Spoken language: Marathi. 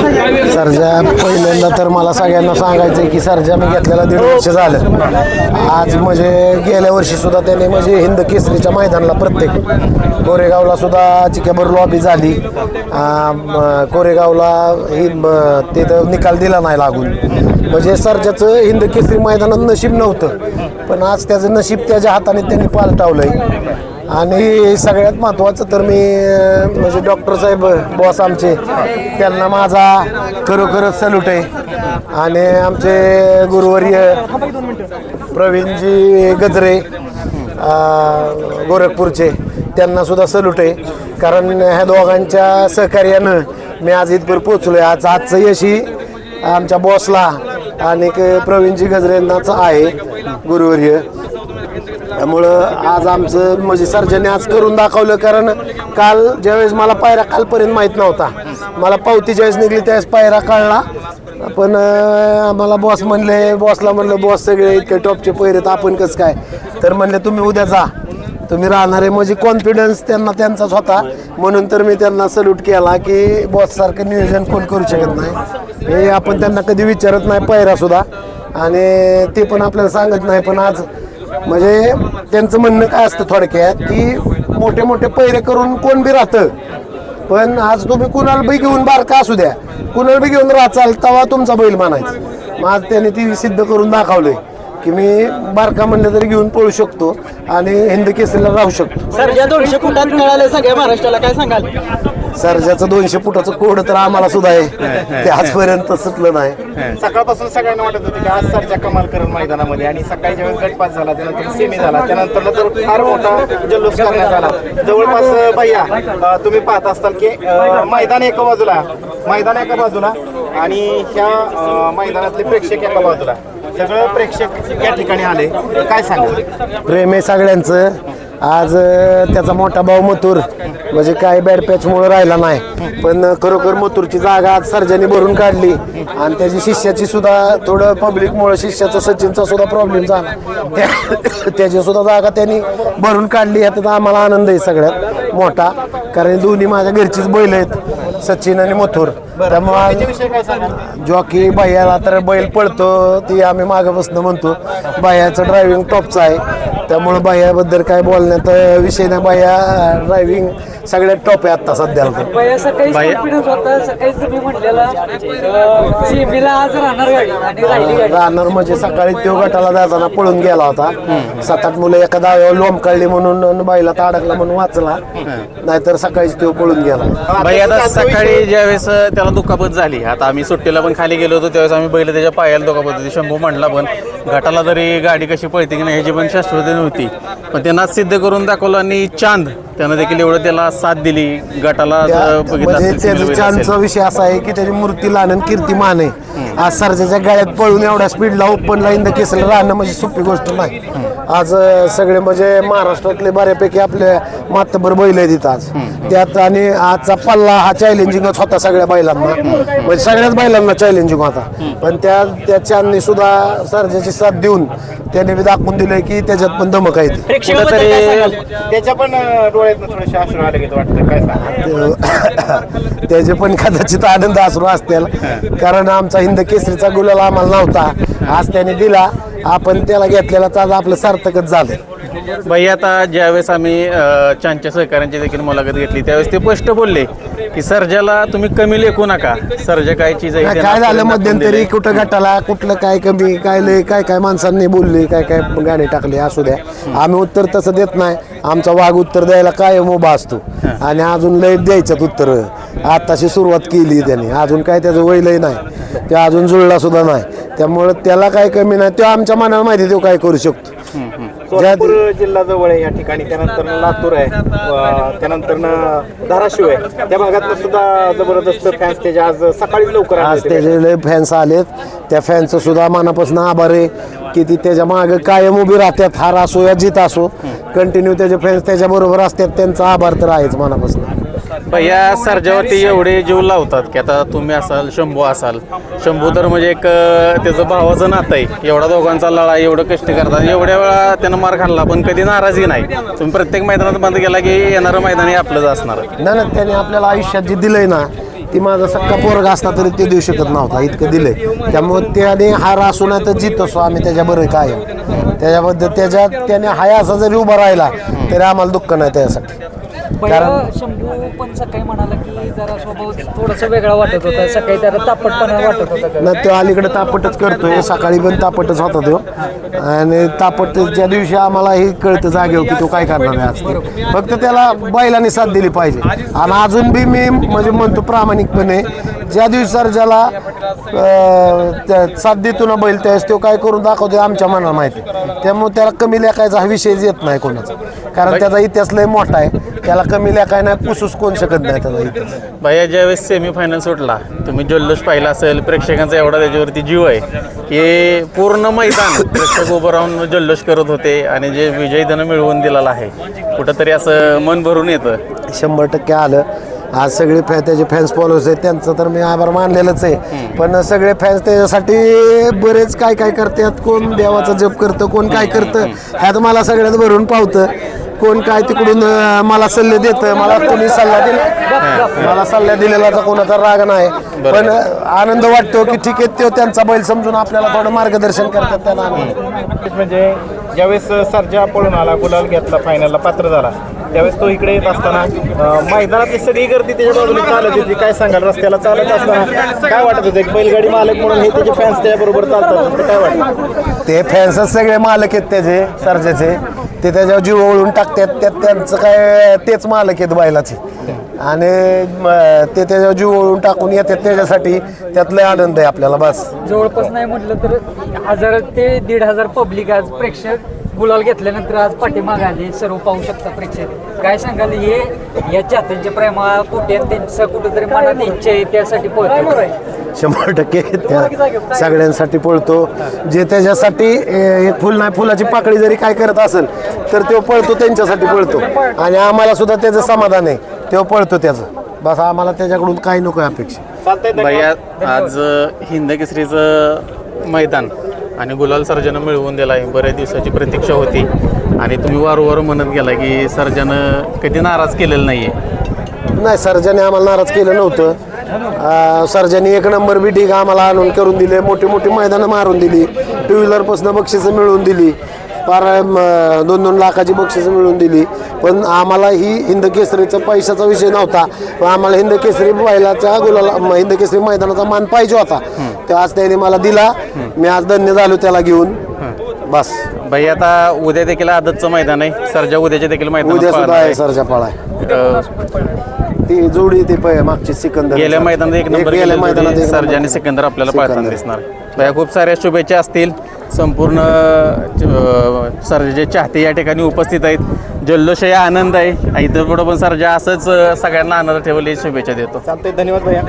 सर्जा पहिल्यांदा तर मला सगळ्यांना सांगायचं आहे की सर्जा मी घेतलेला 1.5 वर्ष झालं. आज म्हणजे गेल्या वर्षी सुद्धा त्याने म्हणजे हिंद केसरीच्या मैदानाला प्रत्येक कोरेगावला सुद्धा चिक्याभर लॉबी झाली. कोरेगावला ही तिथं निकाल दिला नाही लागून. म्हणजे सर्जाचं हिंद केसरी मैदानात नशीब नव्हतं, पण आज त्याचं नशीब त्याच्या हाताने त्यांनी पालटावलंय. आणि सगळ्यात महत्त्वाचं तर मी म्हणजे डॉक्टर साहेब बॉस आमचे त्यांना माझा खरोखरच सल्यूट आहे. आणि आमचे गुरुवर्य प्रवीणजी गजरे गोरखपूरचे त्यांनासुद्धा सल्यूट आहे. कारण ह्या दोघांच्या सहकार्यानं मी आज इथपर्यंत पोचलो आहे. आजचं यशही आमच्या बॉसला आणि प्रवीणजी गजरेंनाच आहे गुरुवर्य. त्यामुळं आज आमचं म्हणजे सर्जने आज करून दाखवलं. कारण काल ज्यावेळेस मला पायरा कालपर्यंत माहीत नव्हता, मला पावती ज्यावेळेस निघली त्यावेळेस पायरा कळला. पण आम्हाला बॉसला म्हणलं बॉस सगळे इतके टॉपचे पैरेत आपण कसं काय, तर म्हणले तुम्ही उद्या जा, तुम्ही राहणार आहे. म्हणजे कॉन्फिडन्स त्यांना त्यांचाच होता. म्हणून तर मी त्यांना सल्यूट केला की बॉससारखं नियोजन कोण करू शकत नाही. हे आपण त्यांना कधी विचारत नाही पायरासुद्धा, आणि ते पण आपल्याला सांगत नाही. पण आज म्हणजे त्यांचं म्हणणं काय असतं थोडक्यात की मोठे मोठे पैरे करून कोण बी राहतं, पण आज तुम्ही कुणाला बी घेऊन बारका असू द्या, कुणाला बी घेऊन राहचाल तेव्हा तुमचा बैल मानायचं. मग आज त्याने ती सिद्ध करून दाखवलंय की मी बारका म्हणलं तरी घेऊन पळू शकतो आणि हिंद केसरीला राहू शकतो. सर्जा 200 फुटात कळालं सगळ्या महाराष्ट्राला, काय सांगाल? सर्जाचं 200 फुटाचं कोड तर आम्हाला सुद्धा आहे, ते आजपर्यंत सुटलं नाही. सकाळपासून सगळ्यांना वाटत होतं की आज सर्जा कमाल करण मैदानामध्ये, आणि सकाळी ज्यावेळेस गटपास झाला त्यानंतर सेमी झाला त्यानंतर तर फार मोठा जल्लोष करण्यात आला. जवळपास भैया तुम्ही पाहत असताल की मैदान एका बाजूला आणि ह्या मैदानातले प्रेक्षक एका बाजूला, सगळं प्रेक्षक या ठिकाणी आले. काय सांगा? प्रेम आहे सगळ्यांचं. आज त्याचा मोठा भाऊ मथुर म्हणजे काय बॅड पॅचमुळे राहिला नाही, पण खरोखर मथुरची जागा आज सर्जाने भरून काढली. आणि त्याची शिष्याची सुद्धा थोडं पब्लिकमुळे शिष्याचा सचिनचा सुद्धा प्रॉब्लेम झाला, त्याची सुद्धा जागा त्यांनी भरून काढली. यात आम्हाला आनंद आहे सगळ्यात मोठा, कारण दोन्ही माझ्या घरचीच बैल आहेत, सचिन आणि मथुर. त्यामुळे जॉकी भैयाला तर बैल पळतो ती आम्ही मागापासून म्हणतो. भैयाचं ड्रायव्हिंग टॉपचं आहे, त्यामुळं भैयाबद्दल काय बोलण्यात विषय नाही. भैया ड्रायव्हिंग सगळ्यात टॉप आहे आता सध्याला. भैया सकाळी कॉन्फिडन्स होता, सकाळीच तुम्ही म्हटलेला सेमीला आज राहणार गाडी आणि राहिली गाडी. राहणार म्हणजे सकाळी तो गटाला जाताना पळून गेला होता. 7-8 मुलं एका दाव्यावर लोंबकळली म्हणून बैला अडकला म्हणून वाचला, नाहीतर सकाळीच तो पळून गेला. भैया आता सकाळी ज्यावेळेस त्याला दुखापत झाली, आता आम्ही सुट्टीला पण खाली गेलो होतो त्यावेळेस आम्ही बैल त्याच्या पायाला दुखापत होती. शंभू म्हटला पण गटाला तरी गाडी कशी पळते की नाही ह्याची पण शाश्वती नव्हती, पण त्यांना सिद्ध करून दाखवलं. आणि चांद त्यानं देखील एवढं त्याला साथ दिली गटाला. म्हणजे त्याचा चांदचा विषय असा आहे की त्याची मूर्ती लहान कीर्तिमान आहे. आज सर्जाच्या गाड्यात पळून एवढ्या स्पीडला ओपनला हिंद केसरीला राहणं म्हणजे सोपी गोष्ट नाही. आज सगळे म्हणजे महाराष्ट्रातले बऱ्यापैकी आपल्या मातबर बैल आहेत तिथं आज त्यात. आणि आजचा पल्ला हा चॅलेंजिंगच होता सगळ्या बैलांना, म्हणजे सगळ्याच बैलांना चॅलेंजिंग होता. पण त्या चांदनी सुद्धा सर्जाची साथ देऊन त्याने बी दाखवून दिलंय की त्याच्यात पण धमक आहे. त्याच्या पण डोळ्यात थोडेसे अश्रू आले की वाटतं, काय सांगा? त्याचे पण कदाचित आनंद अश्रू असतील, कारण आमचा हिंद केसरीचा गुलाल आम्हाला नव्हता, आज त्याने दिला. आपण त्याला घेतलेला तर आपलं सार्थकच झालं. भैया आता ज्यावेळेस आम्ही चांदच्या सहकाऱ्यांची देखील मुलाखत घेतली त्यावेळेस ते स्पष्ट बोलले की सर्जाला तुम्ही कमी लेखू नका, सर्जा काय चीज आहे. काय झालं मध्यंतरी कुठं गटाला कुठलं काय कमी काय लय काय माणसांनी बोलले, काय गाणी टाकली, असू द्या. आम्ही उत्तर तसं देत नाही. आमचा वाघ उत्तर द्यायला कायम उभा असतो आणि अजून लय द्यायच्यात उत्तर. आताशी सुरुवात केली त्याने, अजून काय त्याचं वय लय नाही, ते अजून जुळला सुद्धा नाही. त्यामुळं त्याला काय कमी नाही, तो आमच्या मनाला माहिती तो काय करू शकतो. सोलापूर जिल्हा जवळ आहे या ठिकाणी, त्यानंतर लातूर आहे, त्यानंतर धाराशिव आहे, त्या भागात सुद्धा जबरदस्त फॅन्स त्याच्या आज सकाळीच लवकर आज त्याचे लय फॅन्स आलेत. त्या फॅन्सचं सुद्धा मनापासून आभार आहे की ती त्याच्या मागं कायम उभी राहतात. हार असो या जीत असो, कंटिन्यू त्याचे फॅन्स त्याच्याबरोबर असतात. त्यांचा आभार तर आहेच मनापासून. भैया सर्जावरती एवढे जीव लावतात की आता तुम्ही असाल, शंभू असाल. शंभू तर म्हणजे एक त्याचं भावाचं नातं आहे. एवढा दोघांचा लढा, एवढं कष्ट करतात, एवढ्या वेळा त्यानं मार खाल्ला पण कधी नाराजी नाही. तुम्ही प्रत्येक मैदानात बंद केला की येणारं मैदान हे आपलंच असणार. नाही त्याने आपल्याला आयुष्यात जे दिलंय ना ती माझा सक्का पोरगा असता तरी ते देऊ शकत नव्हता, इतकं दिलंय. त्यामुळे त्याने हार असू नाही तर जीत असो आम्ही त्याच्या बरं काय त्याच्याबद्दल त्याने हाय असा जरी उभा राहिला तरी आम्हाला दुःख नाही त्यासाठी. पहिला शंभू पण सकाळी म्हणाला की जरा स्वभाव थोडासा वेगळा वाटत होता, सकाळी त्याला तापटपणा वाटत होता. ना तो अलीकडे तापटच करतोय, सकाळी पण तापटच होता तो. आणि तापटच्या दिवशी आम्हाला हे कळतं जागेवर की तो काय करणार आहे आज ते. फक्त त्याला बैलांनी साथ दिली पाहिजे. आणि अजून बी मी म्हणजे म्हणतो प्रामाणिकपणे, ज्या दिवशी सर्जाला साथ देतो ना बैल त्यावेळेस तो काय करून दाखवतो आमच्या मनाला माहिती. त्यामुळे त्याला कमी लेखायचा हा विषयच येत नाही कोणाचा, कारण त्याचा इतिहास लय मोठा आहे. त्याला कमी लेखाय नाही पुसूच कोण शकत नाही त्याचा इतिहास. भैया ज्यावेळेस सेमीफायनल सुटला तुम्ही जल्लोष पाहिला असेल, प्रेक्षकांचा एवढा त्याच्यावरती जीव आहे की पूर्ण मैदान प्रेक्षक उभं राहून जल्लोष करत होते आणि जे विजयी धन मिळवून दिलेला आहे कुठंतरी असं मन भरून येतं. 100% आलं. आज सगळे त्याचे फॅन्स फॉलोअर्स आहेत त्यांचं तर मी आभार मानलेलंच आहे. पण सगळे फॅन्स त्याच्यासाठी बरेच काय काय करतात, कोण देवाचा जप करतं, कोण काय करतं, ह्यात मला सगळ्यात भरून पावतं. कोण काय तिकडून मला सल्ले देतं, मला कोणी सल्ला दिला, मला सल्ला दिलेला तर कोणाचा राग नाही. पण आनंद वाटतो की ठीक आहे तो त्यांचा बैल समजून आपल्याला थोडं मार्गदर्शन करतात, त्याला आनंद. म्हणजे ज्यावेळेस सर्जा पळून आला, गुलाल घेतला, फायनलला पात्र झाला, त्यावेळेस तो इकडे येत असताना मैदानातली सगळी गर्दी त्याच्या बाजूने चालत होती. काय सांगाल, रस्त्याला चालत असताना काय वाटत होतं? एक बैलगाडी मालक म्हणून हे त्याचे फॅन्स त्याच्याबरोबर चालतात, काय वाटतं? ते फॅन्सच सगळे मालक आहेत त्याचे सर्जाचे, ते त्याच्यावर जीव ओळून टाकतात. त्यांचं काय तेच मालक आहेत बैलाचे आणि ते त्याच्यावर जीव ओळून टाकून येतात त्याच्यासाठी. त्यातले आनंद आहे आपल्याला बस. जवळपास नाही म्हटलं तर 1000 ते 1500 पब्लिक आज प्रेक्षक गुलाल घेतल्यानंतर आज पाठीमागे आले, सर्व पाहू शकता प्रेक्षक. काय सांगाल हे या चाहत्यांच्या प्रेमा पोटी त्यांचं कुठेतरी मनात इच्छा आहे त्यासाठी पोहोचतो? 100% त्या सगळ्यांसाठी पळतो. जे त्याच्यासाठी एक फुल नाही फुलाची पाकळी जरी काय करत असेल तर तो पळतो, त्यांच्यासाठी पळतो. आणि आम्हाला सुद्धा त्याचं समाधान आहे, तो पळतो त्याचं. बस आम्हाला त्याच्याकडून काही नको आहे अपेक्षा. भैया आज हिंद केसरीचं मैदान आणि गुलाल सर्जानं मिळवून दिला आहे. बऱ्याच दिवसाची प्रतीक्षा होती आणि तुम्ही वारंवार म्हणत गेला की सर्जानं कधी नाराज केलेलं नाही आहे. नाही, सर्जाने आम्हाला नाराज केलं नव्हतं. सर्जाने एक नंबर बी ठीक आम्हाला आणून करून दिले, मोठी मोठी मैदानं मारून दिली, 2 व्हीलरपासून बक्षिसं मिळवून दिली, फार 2-2 लाखाची बक्षिसं मिळवून दिली. पण आम्हाला ही हिंद केसरीचा पैशाचा विषय नव्हता, पण आम्हाला हिंद केसरी बैलाच्या गुलाला हिंद केसरी मैदानाचा मान पाहिजे होता. ते आज त्याने मला दिला, मी आज धन्य झालो त्याला घेऊन. बस भैया आता उद्या देखील आदतचं मैदान आहे, सर्जा उद्याचे देखील मैदान उद्या सुद्धा आहे सर्जा पळाय. ती जोडी ती मागची सिकंदर गेल्या मैदानात एक नंबर गेल्या मैदानात सर्जा आणि सिकंदर आपल्याला पाळताना दिसणार. भैया खूप साऱ्या शुभेच्छा असतील. संपूर्ण सर्जाचे चाहते या ठिकाणी उपस्थित आहेत. जल्लोष आहे, आनंद आहे. इथं पुढं पण सर्जा असंच सगळ्यांना आनंद ठेवले शुभेच्छा देतो. चालतंय, धन्यवाद भैया.